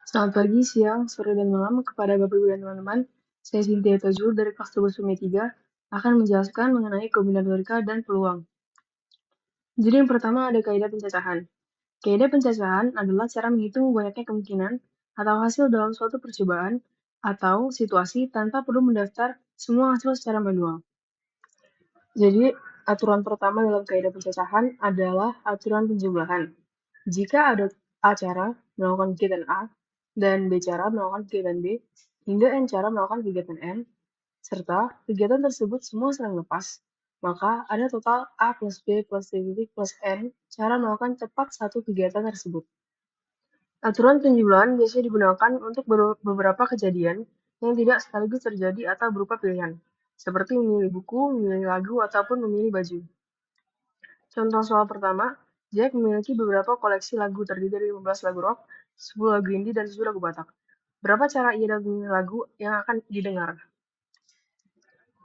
Selamat pagi, siang, sore, dan malam kepada Bapak Ibu dan teman-teman. Saya Cynthia Tajul dari kelas 12 akan menjelaskan mengenai kombinatorika dan peluang. Jadi yang pertama ada kaidah pencacahan. Kaidah pencacahan adalah cara menghitung banyaknya kemungkinan atau hasil dalam suatu percobaan atau situasi tanpa perlu mendaftar semua hasil secara manual. Jadi aturan pertama dalam kaidah pencacahan adalah aturan penjumlahan. Jika ada A cara melakukan kegiatan A dan B cara melakukan kegiatan B, hingga N cara melakukan kegiatan N, serta kegiatan tersebut semua saling lepas, maka ada total A plus B plus C titik plus N cara melakukan tepat satu kegiatan tersebut. Aturan penjumlahan biasanya digunakan untuk beberapa kejadian yang tidak sekaligus terjadi atau berupa pilihan, seperti memilih buku, memilih lagu, ataupun memilih baju. Contoh soal pertama, Jack memiliki beberapa koleksi lagu terdiri dari 15 lagu rock, 10 lagu indie, dan 7 lagu Batak. Berapa cara ia dapat memilih lagu yang akan didengar?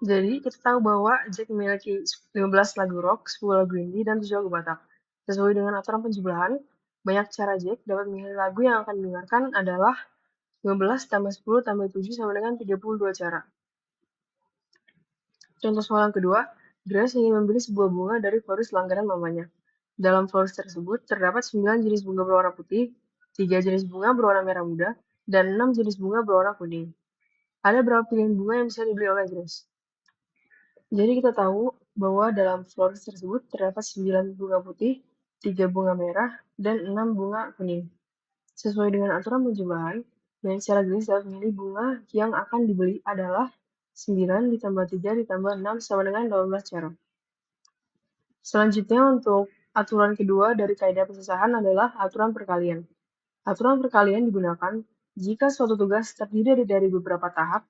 Jadi, kita tahu bahwa Jack memiliki 15 lagu rock, 10 lagu indie, dan 7 lagu Batak. Sesuai dengan aturan penjumlahan, banyak cara Jack dapat memilih lagu yang akan didengarkan adalah 15 tambah 10 tambah 7 sama dengan 32 cara. Contoh soal yang kedua, Grace ingin membeli sebuah bunga dari florist langganan mamanya. Dalam florist tersebut terdapat 9 jenis bunga berwarna putih, 3 jenis bunga berwarna merah muda, dan 6 jenis bunga berwarna kuning. Ada berapa pilihan bunga yang bisa dibeli oleh Grace? Jadi kita tahu bahwa dalam florist tersebut terdapat 9 bunga putih, 3 bunga merah, dan 6 bunga kuning. Sesuai dengan aturan penjumlahan, banyak cara Grace dapat memilih bunga yang akan dibeli adalah 9 ditambah 3 ditambah 6 sama dengan 18 cara. Selanjutnya untuk aturan kedua dari kaidah pencacahan adalah aturan perkalian. Aturan perkalian digunakan jika suatu tugas terdiri dari beberapa tahap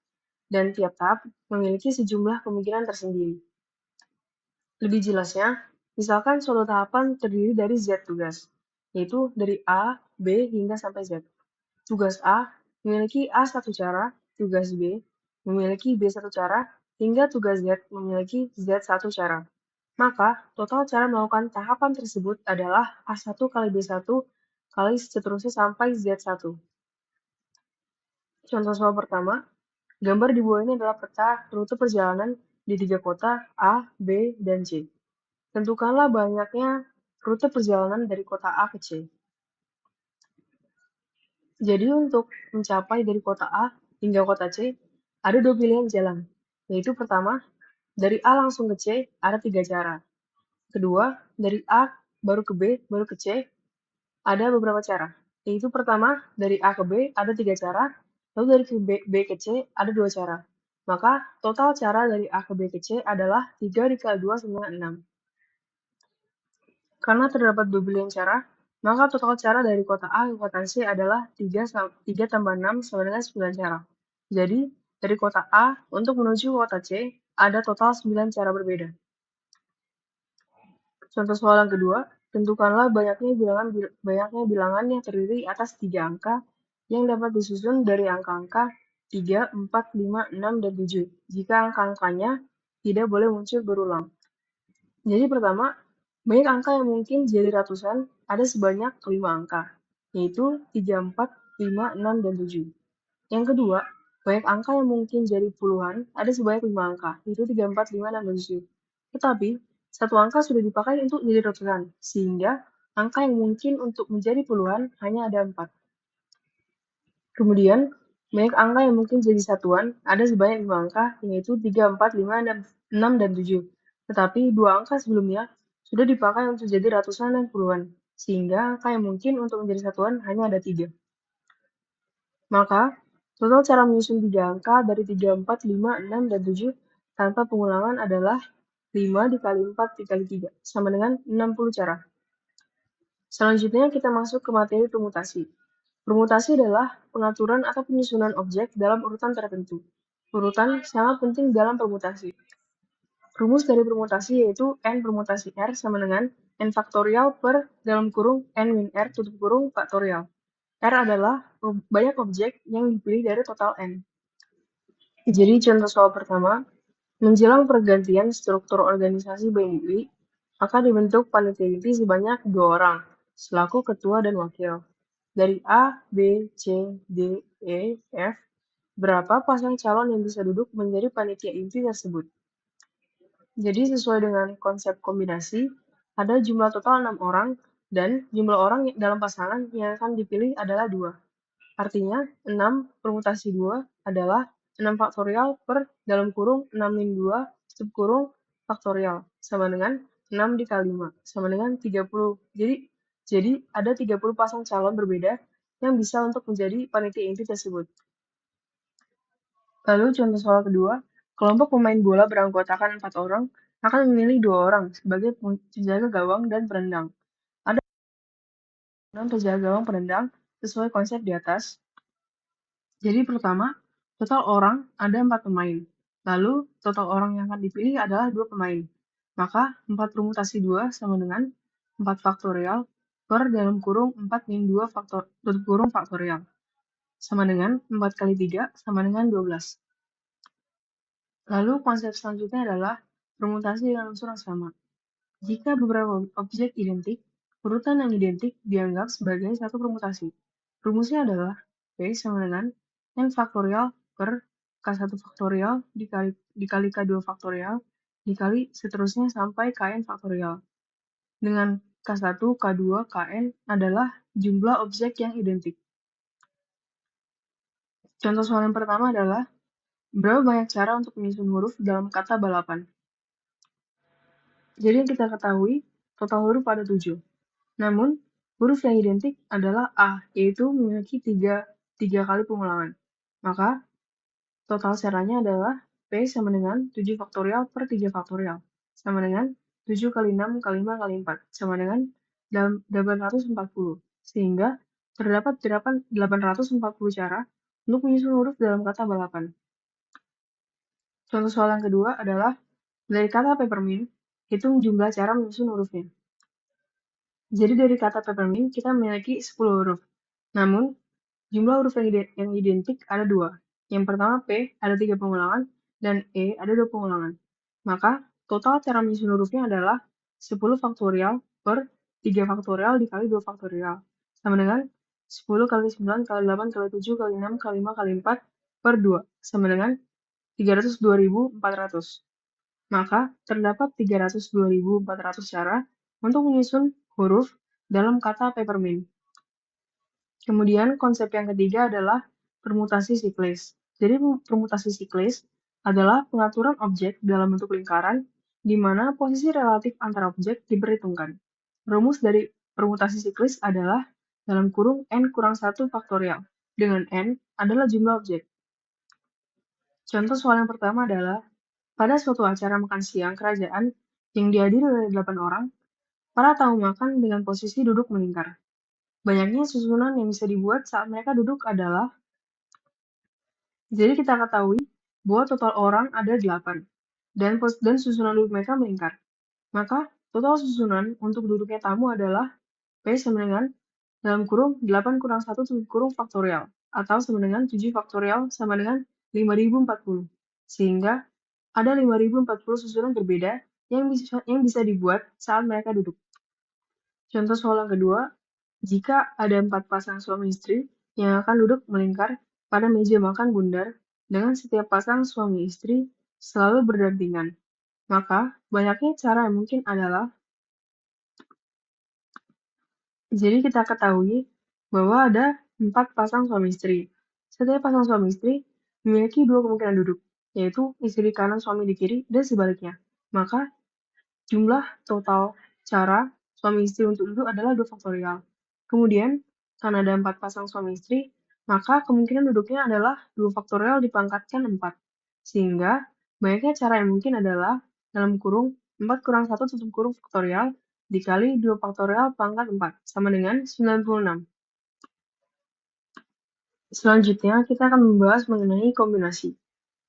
dan tiap tahap memiliki sejumlah kemungkinan tersendiri. Lebih jelasnya, misalkan suatu tahapan terdiri dari Z tugas, yaitu dari A, B, hingga sampai Z. Tugas A memiliki A satu cara, tugas B memiliki B satu cara, hingga tugas Z memiliki Z satu cara. Maka, total cara melakukan tahapan tersebut adalah A1 kali B1 kali seterusnya sampai Z1. Contoh soal pertama, gambar di bawah ini adalah peta rute perjalanan di 3 kota A, B, dan C. Tentukanlah banyaknya rute perjalanan dari kota A ke C. Jadi untuk mencapai dari kota A hingga kota C, ada 2 pilihan jalan, yaitu pertama, dari A langsung ke C ada 3 cara. Kedua, dari A baru ke B baru ke C ada beberapa cara, yaitu pertama, dari A ke B ada 3 cara, lalu dari B ke C ada 2 cara. Maka total cara dari A ke B ke C adalah 3 dikali 2 sama dengan 6. Karena terdapat 2 pilihan cara, maka total cara dari kota A ke kota C adalah 3 tambah 6 sama dengan 9 cara. Jadi, dari kota A untuk menuju kota C ada total 9 cara berbeda. Contoh soal yang kedua, tentukanlah banyaknya bilangan yang terdiri atas 3 angka yang dapat disusun dari angka-angka 3, 4, 5, 6, dan 7 jika angka-angkanya tidak boleh muncul berulang. Jadi pertama, banyak angka yang mungkin jadi ratusan ada sebanyak 5 angka, yaitu 3, 4, 5, 6, dan 7. Yang kedua, banyak angka yang mungkin jadi puluhan ada sebanyak 5 angka, yaitu 3, 4, 5, 6, dan 7. Tetapi, satu angka sudah dipakai untuk jadi ratusan, sehingga angka yang mungkin untuk menjadi puluhan hanya ada 4. Kemudian, banyak angka yang mungkin jadi satuan ada sebanyak 5 angka, yaitu 3, 4, 5, 6, dan 7. Tetapi, 2 angka sebelumnya sudah dipakai untuk jadi ratusan dan puluhan, sehingga angka yang mungkin untuk menjadi satuan hanya ada 3. Maka, total cara menyusun 3 angka dari 3, 4, 5, 6, dan 7 tanpa pengulangan adalah 5 dikali 4 dikali 3, sama dengan 60 cara. Selanjutnya kita masuk ke materi permutasi. Permutasi adalah pengaturan atau penyusunan objek dalam urutan tertentu. Urutan sangat penting dalam permutasi. Rumus dari permutasi yaitu N permutasi R sama dengan N faktorial per dalam kurung N min R tutup kurung faktorial. R adalah banyak objek yang dipilih dari total N. Jadi contoh soal pertama, menjelang pergantian struktur organisasi BNI, akan dibentuk panitia inti sebanyak 2 orang, selaku ketua dan wakil. dari A, B, C, D, E, F, berapa pasang calon yang bisa duduk menjadi panitia inti tersebut. Jadi sesuai dengan konsep kombinasi, ada jumlah total 6 orang, dan jumlah orang dalam pasangan yang akan dipilih adalah 2. Artinya, 6 permutasi 2 adalah 6 faktorial per dalam kurung 6 min 2 tutup kurung faktorial sama dengan 6 dikali 5 sama dengan 30. Jadi ada 30 pasang calon berbeda yang bisa untuk menjadi panitia inti tersebut. Lalu contoh soal kedua, kelompok pemain bola beranggotakan 4 orang akan memilih 2 orang sebagai penjaga gawang dan penendang. Ada 6 penjaga gawang penendang sesuai konsep di atas. Jadi pertama, total orang ada 4 pemain. Lalu total orang yang akan dipilih adalah 2 pemain. Maka 4 permutasi 2 sama dengan 4 faktorial per dalam kurung 4 min 2 tutup kurung faktorial. Sama dengan 4 kali 3 sama dengan 12. Lalu konsep selanjutnya adalah permutasi dengan unsur yang sama. Jika beberapa objek identik, urutan yang identik dianggap sebagai satu permutasi. Rumusnya adalah P sama dengan N faktorial per K1 faktorial dikali K2 faktorial dikali seterusnya sampai Kn faktorial. Dengan K1, K2, Kn adalah jumlah objek yang identik. Contoh soal yang pertama adalah berapa banyak cara untuk menyusun huruf dalam kata balapan. Jadi yang kita ketahui, total huruf ada 7. Namun, huruf yang identik adalah A, yaitu memiliki 3 kali pengulangan. Maka, total caranya adalah P sama dengan 7 faktorial per 3 faktorial, sama dengan 7 kali 6 kali 5 kali 4, sama dengan 840. Sehingga, terdapat 840 cara untuk menyusun huruf dalam kata balapan. Contoh soal yang kedua adalah, dari kata peppermint, hitung jumlah cara menyusun hurufnya. Jadi dari kata peppermint kita memiliki 10 huruf. Namun, jumlah huruf yang identik ada 2. Yang pertama P ada 3 pengulangan dan E ada 2 pengulangan. Maka, total cara menyusun hurufnya adalah 10 faktorial per 3 faktorial dikali 2 faktorial. Sama dengan 10 kali 9 kali 8 kali 7 kali 6 kali 5 kali 4 per 2. Sama dengan 302.400. Maka, terdapat 302.400 cara untuk menyusun huruf dalam kata peppermint. Kemudian, konsep yang ketiga adalah permutasi siklis. Jadi, permutasi siklis adalah pengaturan objek dalam bentuk lingkaran di mana posisi relatif antara objek diperhitungkan. Rumus dari permutasi siklis adalah dalam kurung n kurang 1 faktorial, dengan n adalah jumlah objek. Contoh soal yang pertama adalah, pada suatu acara makan siang kerajaan yang dihadiri oleh 8 orang, para tamu makan dengan posisi duduk melingkar. Banyaknya susunan yang bisa dibuat saat mereka duduk adalah, jadi kita ketahui bahwa total orang ada 8, dan susunan duduk mereka melingkar. Maka, total susunan untuk duduknya tamu adalah P sama dengan dalam kurung 8 kurang 1 tutup kurung faktorial, atau sama dengan 7 faktorial sama dengan 5040. Sehingga, ada 5040 susunan berbeda yang bisa dibuat saat mereka duduk. Contoh soal yang kedua, jika ada 4 pasang suami istri yang akan duduk melingkar pada meja makan bundar dengan setiap pasang suami istri selalu berdampingan, maka banyaknya cara yang mungkin adalah, jadi kita ketahui bahwa ada 4 pasang suami istri. Setiap pasang suami istri memiliki 2 kemungkinan duduk, yaitu istri di kanan suami di kiri dan sebaliknya. Maka jumlah total cara suami istri untuk duduk adalah 2 faktorial. Kemudian, karena ada 4 pasang suami istri, maka kemungkinan duduknya adalah 2 faktorial dipangkatkan 4. Sehingga, banyaknya cara yang mungkin adalah dalam kurung 4 kurang 1 tutup kurung faktorial dikali 2 faktorial pangkat 4, sama dengan 96. Selanjutnya, kita akan membahas mengenai kombinasi.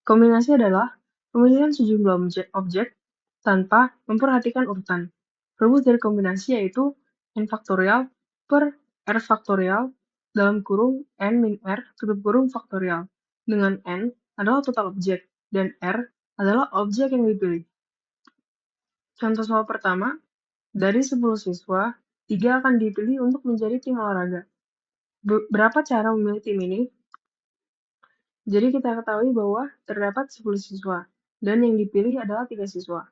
Kombinasi adalah pemilihan sejumlah objek tanpa memperhatikan urutan. Rumus dari kombinasi yaitu n faktorial per r faktorial dalam kurung n min r tutup kurung faktorial, dengan n adalah total objek dan r adalah objek yang dipilih. Contoh soal pertama, dari 10 siswa, 3 akan dipilih untuk menjadi tim olahraga. Berapa cara memilih tim ini? Jadi kita ketahui bahwa terdapat 10 siswa, dan yang dipilih adalah 3 siswa.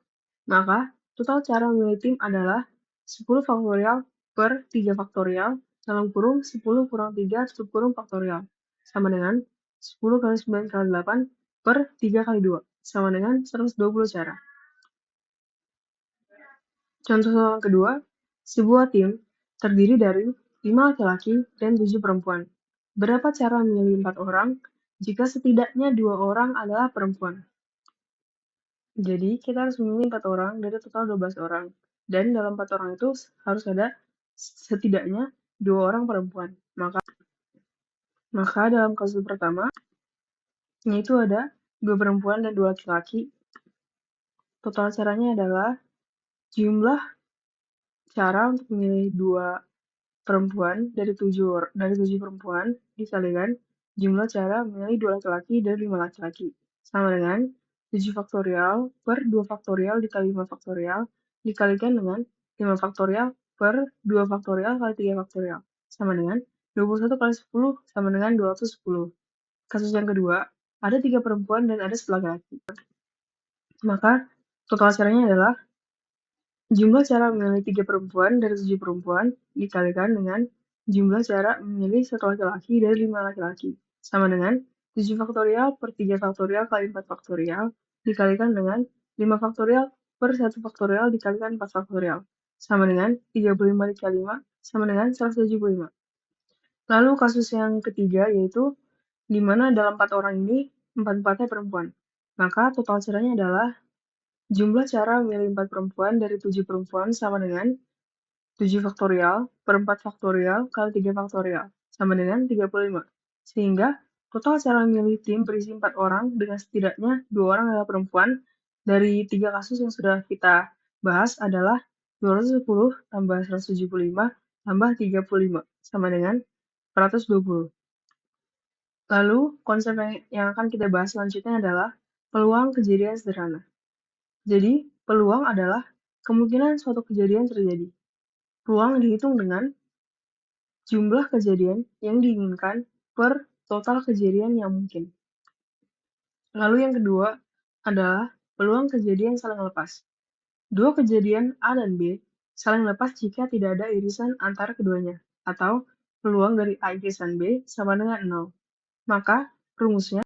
Maka, total cara memilih tim adalah 10 faktorial per 3 faktorial, dalam kurung 10 kurang 3 tutup kurung faktorial, sama dengan 10 kali 9 kali 8 per 3 kali 2, sama dengan 120 cara. Contoh soal kedua, sebuah tim terdiri dari 5 laki-laki dan 7 perempuan. Berapa cara memilih 4 orang jika setidaknya 2 orang adalah perempuan? Jadi, kita harus memilih 4 orang dari total 12 orang. Dan dalam 4 orang itu harus ada setidaknya 2 orang perempuan. Maka dalam kasus pertama, yaitu ada 2 perempuan dan 2 laki-laki. Total caranya adalah jumlah cara untuk memilih 2 perempuan dari 7 perempuan dikalikan jumlah cara memilih 2 laki-laki dari 5 laki-laki. Sama dengan 7 faktorial per 2 faktorial dikali 5 faktorial dikalikan dengan 5 faktorial per 2 faktorial kali 3 faktorial. Sama dengan 21 kali 10 sama dengan 210. Kasus yang kedua, ada 3 perempuan dan ada 1 laki-laki. Maka total caranya adalah jumlah cara memilih 3 perempuan dari 7 perempuan dikalikan dengan jumlah cara memilih 1 laki-laki dari 5 laki-laki, sama dengan 7 faktorial per 3 faktorial kali 4 faktorial dikalikan dengan 5 faktorial per 1 faktorial dikalikan 4 faktorial, sama dengan 35 dikali 5, sama dengan 175. Lalu kasus yang ketiga yaitu di mana dalam 4 orang ini 4-4-nya perempuan. Maka total caranya adalah jumlah cara memilih 4 perempuan dari 7 perempuan sama dengan 7 faktorial per 4 faktorial kali 3 faktorial, sama dengan 35. Sehingga total cara memilih tim berisi 4 orang dengan setidaknya 2 orang adalah perempuan dari 3 kasus yang sudah kita bahas adalah 210 tambah 175 tambah 35, sama dengan 120. Lalu, konsep yang akan kita bahas selanjutnya adalah peluang kejadian sederhana. Jadi, peluang adalah kemungkinan suatu kejadian terjadi. Peluang dihitung dengan jumlah kejadian yang diinginkan per total kejadian yang mungkin. Lalu yang kedua adalah peluang kejadian saling lepas. Dua kejadian A dan B saling lepas jika tidak ada irisan antara keduanya, atau peluang dari A irisan B sama dengan 0. Maka, rumusnya,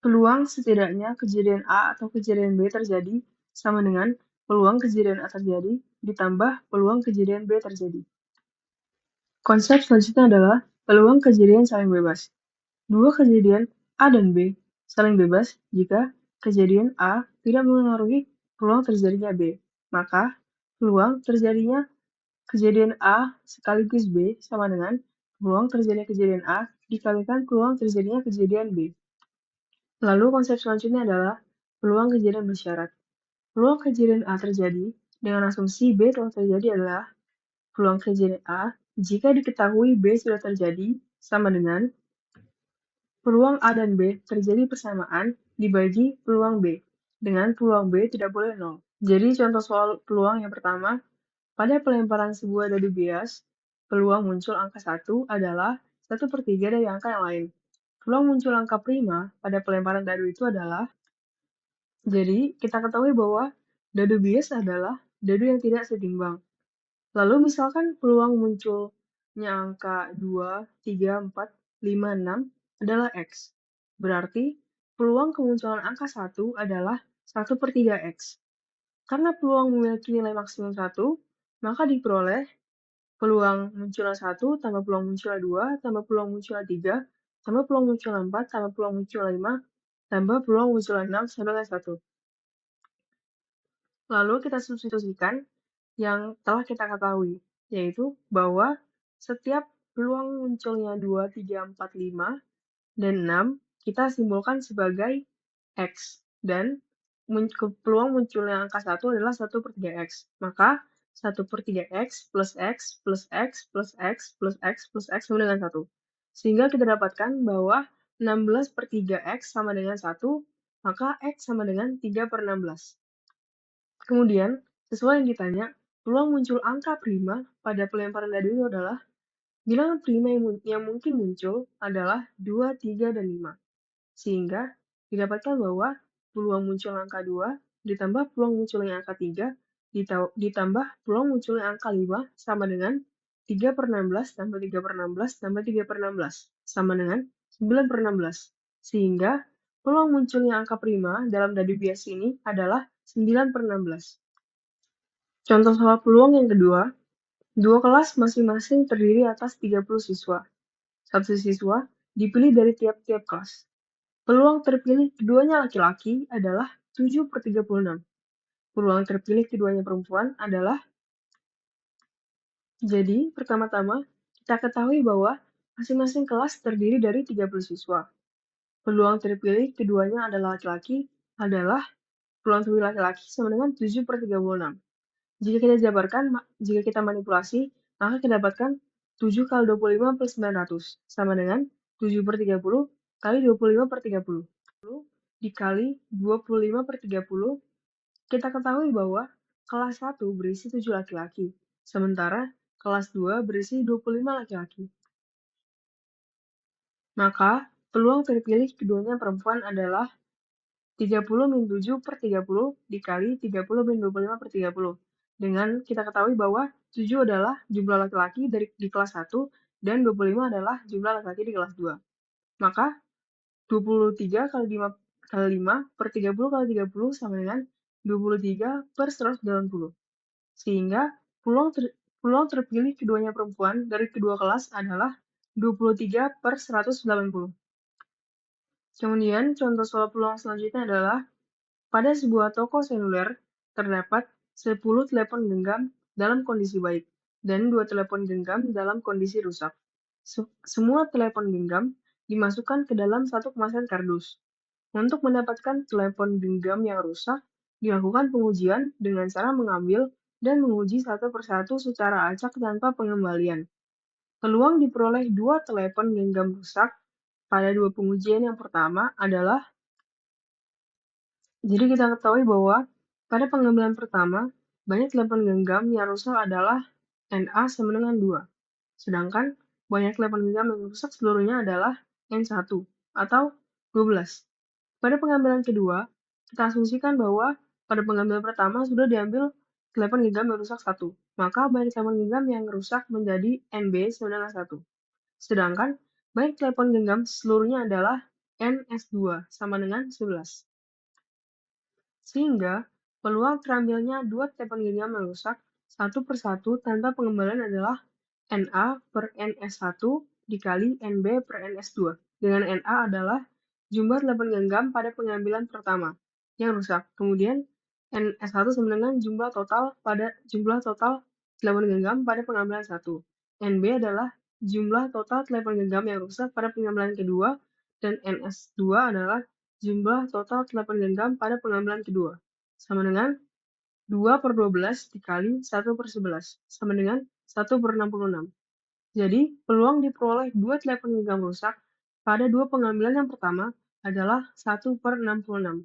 peluang setidaknya kejadian A atau kejadian B terjadi sama dengan peluang kejadian A terjadi ditambah peluang kejadian B terjadi. Konsep selanjutnya adalah peluang kejadian saling bebas. Dua kejadian A dan B saling bebas jika kejadian A tidak mengaruhi peluang terjadinya B. Maka, peluang terjadinya kejadian A sekaligus B sama dengan peluang terjadinya kejadian A dikalikan peluang terjadinya kejadian B. Lalu konsep selanjutnya adalah peluang kejadian bersyarat. Peluang kejadian A terjadi dengan asumsi B telah terjadi adalah peluang kejadian A jika diketahui B sudah terjadi sama dengan peluang A dan B terjadi bersamaan dibagi peluang B, dengan peluang B tidak boleh 0. Jadi contoh soal peluang yang pertama, pada pelemparan sebuah dadu bias, peluang muncul angka 1 adalah 1/3 dari angka yang lain. Peluang muncul angka prima pada pelemparan dadu itu adalah, jadi kita ketahui bahwa dadu bias adalah dadu yang tidak setimbang. Lalu misalkan peluang munculnya angka 2, 3, 4, 5, 6 adalah X. Berarti peluang kemunculan angka 1 adalah 1/3 X. Karena peluang memiliki nilai maksimum 1, maka diperoleh peluang munculnya 1 tambah peluang munculnya 2 tambah peluang munculnya 3 tambah peluang munculnya 4 tambah peluang munculnya 5 tambah peluang munculnya 6 sama dengan 1. Lalu kita substitusikan yang telah kita ketahui, yaitu bahwa setiap peluang munculnya 2, 3, 4, 5, dan 6 kita simbolkan sebagai X. Dan peluang munculnya angka 1 adalah 1/3 X. Maka 1/3 X plus X plus X plus X plus X plus X sama dengan 1. Sehingga kita dapatkan bahwa 16/3 X sama dengan 1, maka X sama dengan 3/16. Kemudian, sesuai yang ditanya, peluang muncul angka prima pada pelemparan dadu itu adalah Bilangan prima yang mungkin muncul adalah 2, 3, dan 5. Sehingga didapatkan bahwa peluang muncul angka 2 ditambah peluang munculnya angka 3 ditambah peluang munculnya angka 5 sama dengan 3/16 tambah 3/16 tambah 3/16 sama dengan 9/16. Sehingga peluang munculnya angka prima dalam dadu bias ini adalah 9/16. Contoh soal peluang yang kedua, dua kelas masing-masing terdiri atas 30 siswa. Satu siswa dipilih dari tiap-tiap kelas. Peluang terpilih keduanya laki-laki adalah 7/36. Peluang terpilih keduanya perempuan adalah. Jadi, pertama-tama, kita ketahui bahwa masing-masing kelas terdiri dari 30 siswa. Peluang terpilih keduanya adalah laki-laki adalah peluang terpilih laki-laki sama dengan 7/36. Jika kita manipulasi, maka kita dapatkan 7 kali 25 plus 900 sama dengan 7/30 kali 25/30. Dikali 25/30, kita ketahui bahwa kelas 1 berisi 7 laki-laki, sementara kelas 2 berisi 25 laki-laki. Maka, peluang terpilih keduanya perempuan adalah 30 min 7/30 dikali 30 min 25/30. Dengan kita ketahui bahwa 7 adalah jumlah laki-laki di kelas 1 dan 25 adalah jumlah laki-laki di kelas 2. Maka 23 kali 5 per 30 kali 30 sama dengan 23/180. Sehingga peluang terpilih keduanya perempuan dari kedua kelas adalah 23/180. Kemudian contoh soal peluang selanjutnya adalah pada sebuah toko seluler terdapat 10 telepon genggam dalam kondisi baik dan 2 telepon genggam dalam kondisi rusak. Semua telepon genggam dimasukkan ke dalam satu kemasan kardus. Untuk mendapatkan telepon genggam yang rusak, dilakukan pengujian dengan cara mengambil dan menguji satu persatu secara acak tanpa pengembalian. Peluang diperoleh 2 telepon genggam rusak pada 2 pengujian yang pertama adalah. Jadi kita ketahui bahwa pada pengambilan pertama, banyak telepon genggam yang rusak adalah Na sama dengan 2. Sedangkan banyak telepon genggam yang rusak seluruhnya adalah N1 atau 12. Pada pengambilan kedua, kita asumsikan bahwa pada pengambilan pertama sudah diambil telepon genggam yang rusak 1. Maka banyak telepon genggam yang rusak menjadi NB sama dengan 1. Sedangkan banyak telepon genggam seluruhnya adalah NS2 sama dengan 11. Sehingga peluang terambilnya 2 telepon genggam yang rusak satu persatu tanpa pengembalian adalah Na per NS1 dikali NB per NS2, dengan Na adalah jumlah telepon genggam pada pengambilan pertama yang rusak. Kemudian NS1 sama dengan jumlah total telepon genggam pada pengambilan 1. NB adalah jumlah total telepon genggam yang rusak pada pengambilan kedua, dan NS2 adalah jumlah total telepon genggam pada pengambilan kedua, sama dengan 2/12 dikali 1/11, sama dengan 1/66. Jadi, peluang diperoleh 2 telepon genggam rusak pada 2 pengambilan yang pertama adalah 1/66.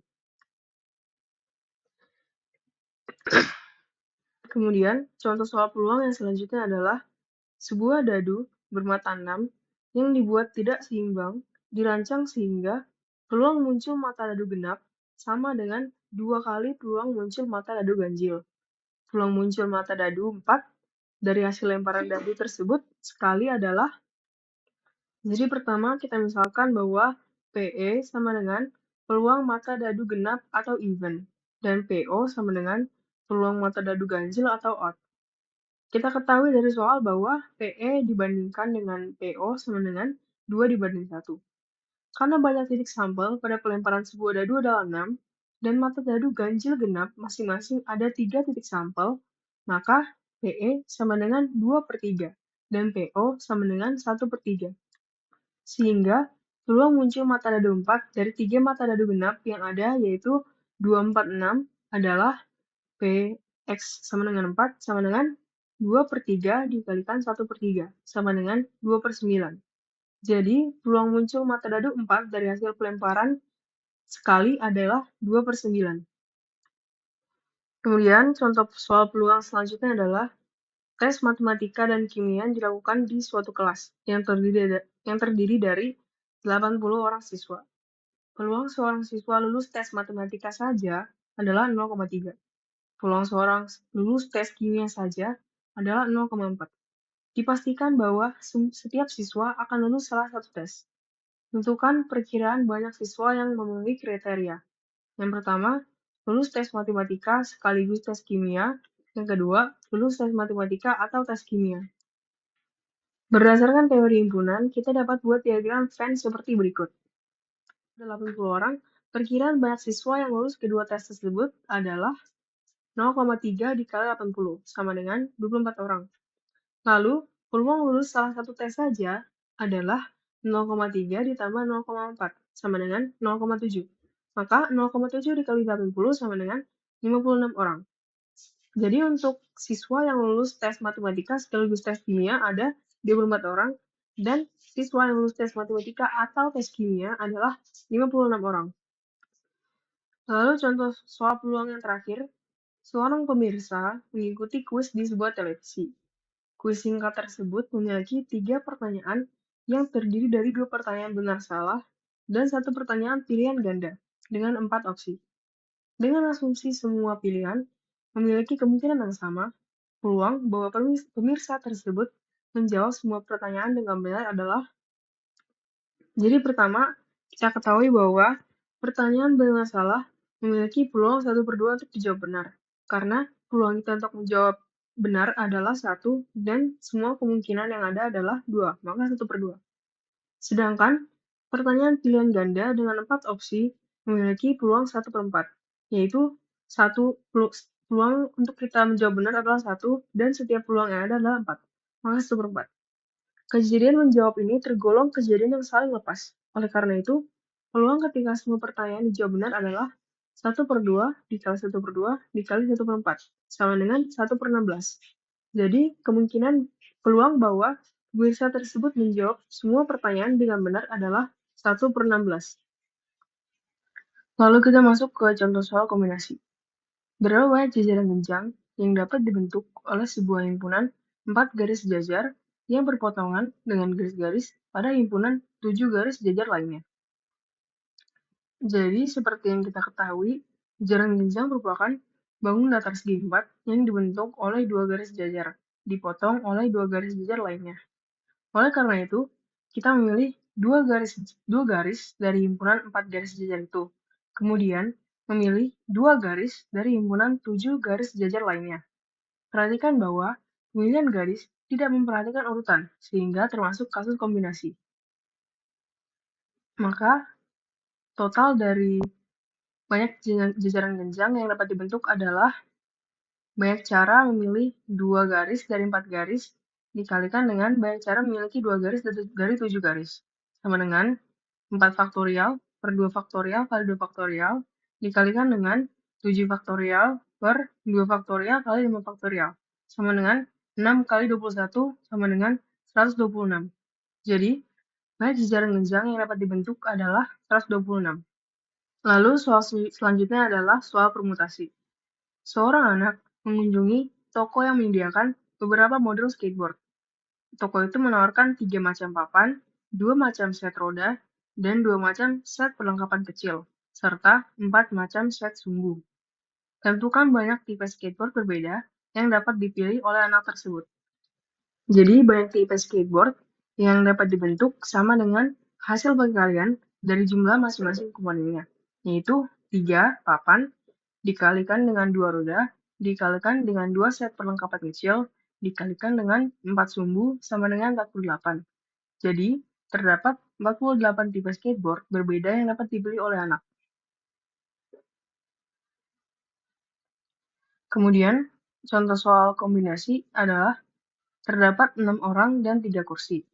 Kemudian, contoh soal peluang yang selanjutnya adalah sebuah dadu bermata 6 yang dibuat tidak seimbang dirancang sehingga peluang muncul mata dadu genap sama dengan 2 kali peluang muncul mata dadu ganjil. Peluang muncul mata dadu 4 dari hasil lemparan dadu tersebut sekali adalah. Jadi pertama kita misalkan bahwa PE sama dengan peluang mata dadu genap atau even, dan PO sama dengan peluang mata dadu ganjil atau odd. Kita ketahui dari soal bahwa PE dibandingkan dengan PO sama dengan 2/1. Karena banyak titik sampel pada pelemparan sebuah dadu adalah 6, dan mata dadu ganjil genap masing-masing ada 3 titik sampel, maka PE sama dengan 2/3, dan PO sama dengan 1/3. Sehingga peluang muncul mata dadu 4 dari 3 mata dadu genap yang ada, yaitu 2, 4, 6, adalah PX sama dengan 4 sama dengan 2/3 dikalikan 1/3, sama dengan 2/9. Jadi, peluang muncul mata dadu 4 dari hasil pelemparan sekali adalah 2/9. Kemudian, contoh soal peluang selanjutnya adalah tes matematika dan kimia dilakukan di suatu kelas yang terdiri dari 80 orang siswa. Peluang seorang siswa lulus tes matematika saja adalah 0,3. Peluang seorang lulus tes kimia saja adalah 0,4. Dipastikan bahwa setiap siswa akan lulus salah satu tes. Tentukan perkiraan banyak siswa yang memenuhi kriteria. Yang pertama, lulus tes matematika sekaligus tes kimia. Yang kedua, lulus tes matematika atau tes kimia. Berdasarkan teori himpunan, kita dapat buat diagram Venn seperti berikut. 80 orang, perkiraan banyak siswa yang lulus kedua tes tersebut adalah 0,3 dikali 80, sama dengan 24 orang. Lalu, peluang lulus salah satu tes saja adalah 0,3 ditambah 0,4, sama dengan 0,7. Maka 0,7 dikali 80 sama dengan 56 orang. Jadi untuk siswa yang lulus tes matematika sekaligus tes kimia ada 24 orang, dan siswa yang lulus tes matematika atau tes kimia adalah 56 orang. Lalu contoh soal peluang yang terakhir, seorang pemirsa mengikuti kuis di sebuah televisi. Kuis singkat tersebut memiliki 3 pertanyaan yang terdiri dari 2 pertanyaan benar salah dan 1 pertanyaan pilihan ganda dengan 4 opsi. Dengan asumsi semua pilihan memiliki kemungkinan yang sama, peluang bahwa pemirsa tersebut menjawab semua pertanyaan dengan benar adalah. Jadi pertama, kita ketahui bahwa pertanyaan benar salah memiliki peluang 1/2 untuk dijawab benar. Karena peluang kita untuk menjawab benar adalah 1 dan semua kemungkinan yang ada adalah 2, maka 1/2. Sedangkan pertanyaan pilihan ganda dengan 4 opsi memiliki peluang 1/4, yaitu peluang untuk kita menjawab benar adalah 1 dan setiap peluang yang ada adalah 4, maka 1/4. Kejadian menjawab ini tergolong kejadian yang saling lepas. Oleh karena itu, peluang ketika semua pertanyaan dijawab benar adalah 1/2 dikali 1/2 dikali 1/4, sama dengan 1/16. Jadi, kemungkinan peluang bahwa pemirsa tersebut menjawab semua pertanyaan dengan benar adalah 1/16. Lalu kita masuk ke contoh soal kombinasi. Berapa banyak jajaran genjang yang dapat dibentuk oleh sebuah himpunan 4 garis sejajar yang berpotongan dengan garis-garis pada himpunan 7 garis sejajar lainnya. Jadi, seperti yang kita ketahui, jajaran genjang merupakan bangun datar segi 4 yang dibentuk oleh 2 garis sejajar, dipotong oleh 2 garis sejajar lainnya. Oleh karena itu, kita memilih 2 garis dari himpunan 4 garis sejajar itu. Kemudian, memilih 2 garis dari himpunan 7 garis sejajar lainnya. Perhatikan bahwa pemilihan garis tidak memperhatikan urutan, sehingga termasuk kasus kombinasi. Maka, total dari banyak jajaran genjang yang dapat dibentuk adalah banyak cara memilih 2 garis dari 4 garis dikalikan dengan banyak cara memiliki 2 garis dari 7 garis. Sama dengan 4 faktorial per 2 faktorial kali 2 faktorial dikalikan dengan 7 faktorial per 2 faktorial kali 5 faktorial. Sama dengan 6 kali 21 sama dengan 126. Jadi, banyak jajaran genjang yang dapat dibentuk adalah 126. Lalu soal selanjutnya adalah soal permutasi. Seorang anak mengunjungi toko yang menyediakan beberapa model skateboard. Toko itu menawarkan 3 macam papan, 2 macam set roda, dan 2 macam set perlengkapan kecil, serta 4 macam set sumbu. Tentukan banyak tipe skateboard berbeda yang dapat dipilih oleh anak tersebut. Jadi, banyak tipe skateboard yang dapat dibentuk sama dengan hasil pengkalian dari jumlah masing-masing komponennya, yaitu 3 papan dikalikan dengan 2 roda, dikalikan dengan 2 set perlengkapan kecil, dikalikan dengan 4 sumbu sama dengan 48. Jadi, terdapat 48 tipe skateboard berbeda yang dapat dibeli oleh anak. Kemudian, contoh soal kombinasi adalah terdapat 6 orang dan 3 kursi.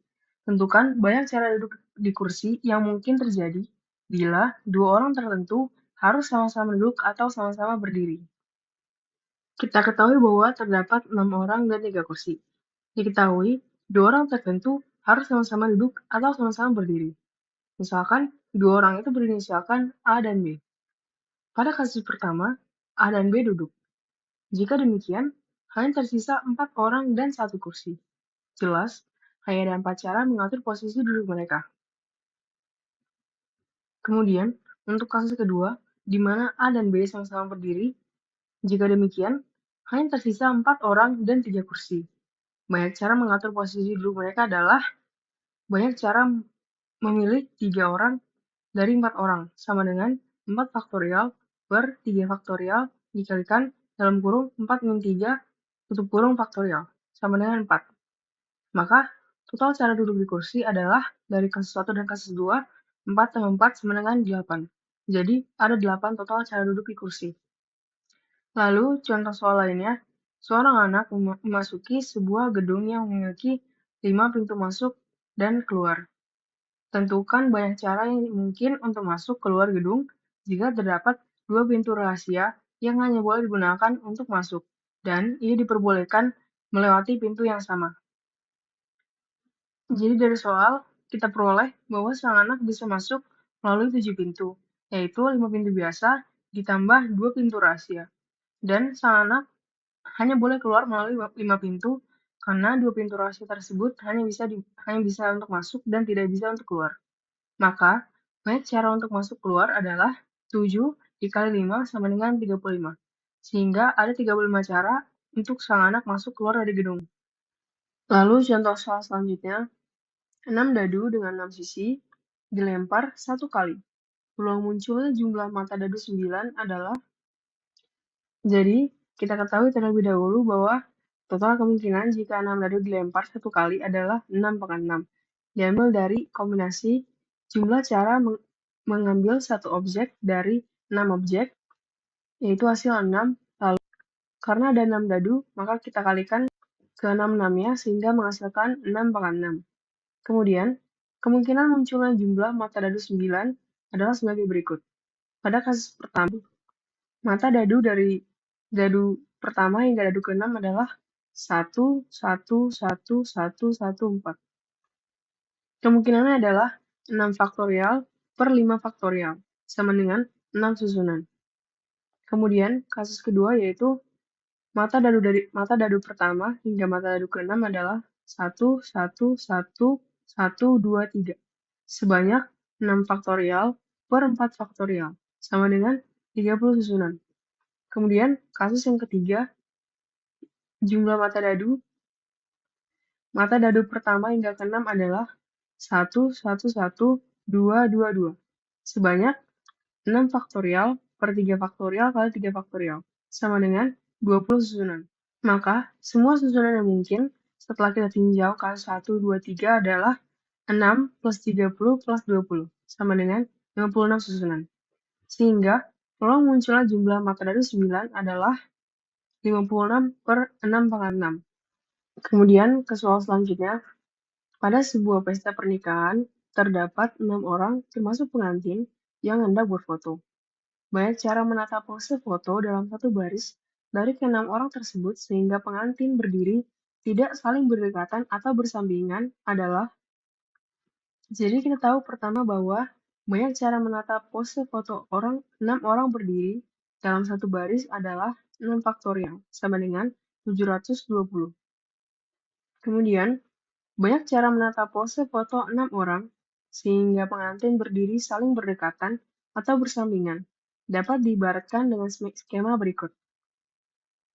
Tentukan banyak cara duduk di kursi yang mungkin terjadi bila 2 orang tertentu harus sama-sama duduk atau sama-sama berdiri. Kita ketahui bahwa terdapat 6 orang dan 3 kursi. Diketahui, 2 orang tertentu harus sama-sama duduk atau sama-sama berdiri. Misalkan, 2 orang itu berinisialkan A dan B. Pada kasus pertama, A dan B duduk. Jika demikian, hanya tersisa 4 orang dan 1 kursi. Jelas, hanya ada 4 cara mengatur posisi duduk mereka. Kemudian, untuk kasus kedua, di mana A dan B sama-sama berdiri, jika demikian, hanya tersisa 4 orang dan 3 kursi. Banyak cara mengatur posisi duduk mereka adalah banyak cara memilih 3 orang dari 4 orang, sama dengan 4 faktorial per 3 faktorial dikalikan dalam kurung 4 min 3 tutup kurung faktorial, sama dengan 4. Maka, total cara duduk di kursi adalah dari kasus 1 dan kasus 2, 4 tambah 4 sama dengan 8. Jadi, ada 8 total cara duduk di kursi. Lalu, contoh soal lainnya, seorang anak memasuki sebuah gedung yang memiliki 5 pintu masuk dan keluar. Tentukan banyak cara yang mungkin untuk masuk keluar gedung jika terdapat 2 pintu rahasia yang hanya boleh digunakan untuk masuk, dan ia diperbolehkan melewati pintu yang sama. Jadi dari soal, kita peroleh bahwa sang anak bisa masuk melalui 7 pintu, yaitu 5 pintu biasa ditambah 2 pintu rahasia. Dan sang anak hanya boleh keluar melalui 5 pintu, karena 2 pintu rahasia tersebut hanya bisa untuk masuk dan tidak bisa untuk keluar. Maka, banyak cara untuk masuk keluar adalah 7 dikali 5 sama dengan 35. Sehingga ada 35 cara untuk sang anak masuk keluar dari gedung. Lalu contoh soal selanjutnya, 6 dadu dengan 6 sisi dilempar 1 kali. Peluang munculnya jumlah mata dadu 9 adalah, jadi kita ketahui terlebih dahulu bahwa total kemungkinan jika 6 dadu dilempar 1 kali adalah 6/6. Diambil dari kombinasi jumlah cara mengambil satu objek dari 6 objek, yaitu hasil 6, lalu karena ada 6 dadu, maka kita kalikan ke 6-6-nya sehingga menghasilkan 6/6. Kemudian, kemungkinan munculnya jumlah mata dadu 9 adalah sebagai berikut. Pada kasus pertama, mata dadu dari dadu pertama hingga dadu ke-6 adalah 1, 1, 1, 1, 1, 4. Kemungkinannya adalah 6 faktorial per 5 faktorial, sama dengan 6 susunan. Kemudian, kasus kedua yaitu mata dadu pertama hingga mata dadu ke-6 adalah 1, 1, 1, 1, 2, 3. Sebanyak 6 faktorial per 4 faktorial, sama dengan 30 susunan. Kemudian, kasus yang ketiga, jumlah mata dadu pertama hingga ke-6 adalah 1, 1, 1, 2, 2, 2. Sebanyak 6 faktorial per 3 faktorial kali 3 faktorial, sama dengan 20 susunan. Maka, semua susunan yang mungkin setelah kita tinjau kasus 1, 2, 3 adalah 6 plus 30 plus 20, sama dengan 56 susunan. Sehingga, peluang munculnya jumlah mata dadu 9 adalah 56 per 6/6. Kemudian, ke soal selanjutnya, pada sebuah pesta pernikahan, terdapat 6 orang termasuk pengantin yang hendak berfoto. Banyak cara menata pose foto dalam satu baris dari ke-6 orang tersebut sehingga pengantin berdiri tidak saling berdekatan atau bersampingan adalah, jadi kita tahu pertama bahwa banyak cara menata pose foto 6 orang berdiri dalam satu baris adalah 6 faktorial, sama dengan 720. Kemudian, banyak cara menata pose foto 6 orang sehingga pengantin berdiri saling berdekatan atau bersampingan. Dapat diibaratkan dengan skema berikut,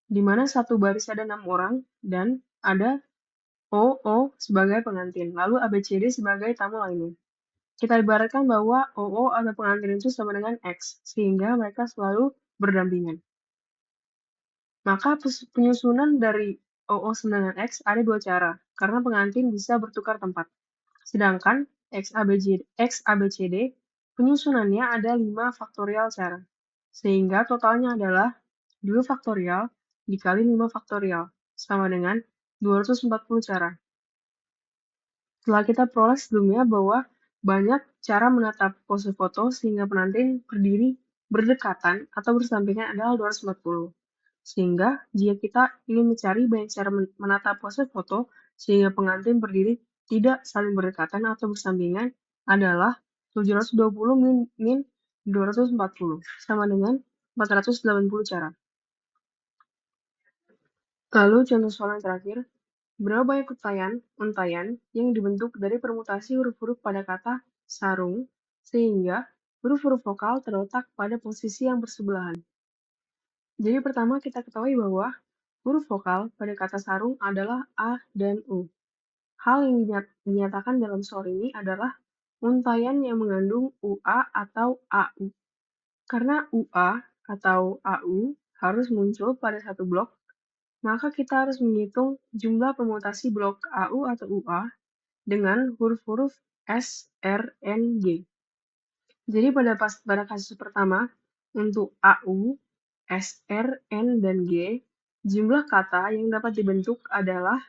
di mana satu baris ada 6 orang dan ada OO sebagai pengantin, lalu ABCD sebagai tamu lainnya. Kita ibaratkan bahwa OO atau pengantin itu sama dengan X, sehingga mereka selalu berdampingan. Maka penyusunan dari OO sama dengan X ada 2 cara, karena pengantin bisa bertukar tempat. Sedangkan XABCD penyusunannya ada 5 faktorial cara, sehingga totalnya adalah 2 faktorial dikali 5 faktorial, sama dengan 240 cara. Setelah kita peroleh sebelumnya bahwa banyak cara menata pose foto sehingga pengantin berdiri berdekatan atau bersampingan adalah 240. Sehingga jika kita ingin mencari banyak cara menata pose foto sehingga pengantin berdiri tidak saling berdekatan atau bersampingan adalah 720 min 240, sama dengan 480 cara. Lalu contoh soal yang terakhir, berapa banyak untayan yang dibentuk dari permutasi huruf-huruf pada kata sarung, sehingga huruf-huruf vokal terletak pada posisi yang bersebelahan. Jadi pertama kita ketahui bahwa huruf vokal pada kata sarung adalah A dan U. Hal yang dinyatakan dalam soal ini adalah untayan yang mengandung UA atau AU. Karena UA atau AU harus muncul pada satu blok, maka kita harus menghitung jumlah permutasi blok AU atau UA dengan huruf-huruf S, R, N, G. Jadi pada kasus pertama, untuk AU, S, R, N, dan G, jumlah kata yang dapat dibentuk adalah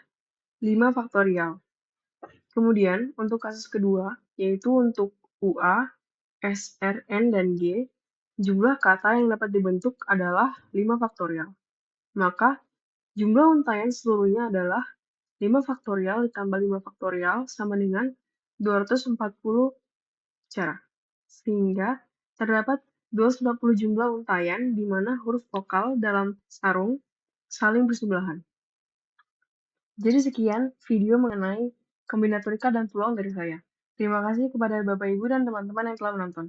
5 faktorial. Kemudian, untuk kasus kedua, yaitu untuk UA, S, R, N, dan G, jumlah kata yang dapat dibentuk adalah 5 faktorial. Maka, jumlah untayan seluruhnya adalah 5 faktorial ditambah 5 faktorial sama dengan 240 cara. Sehingga terdapat 240 jumlah untayan di mana huruf vokal dalam sarung saling bersebelahan. Jadi sekian video mengenai kombinatorika dan peluang dari saya. Terima kasih kepada Bapak Ibu dan teman-teman yang telah menonton.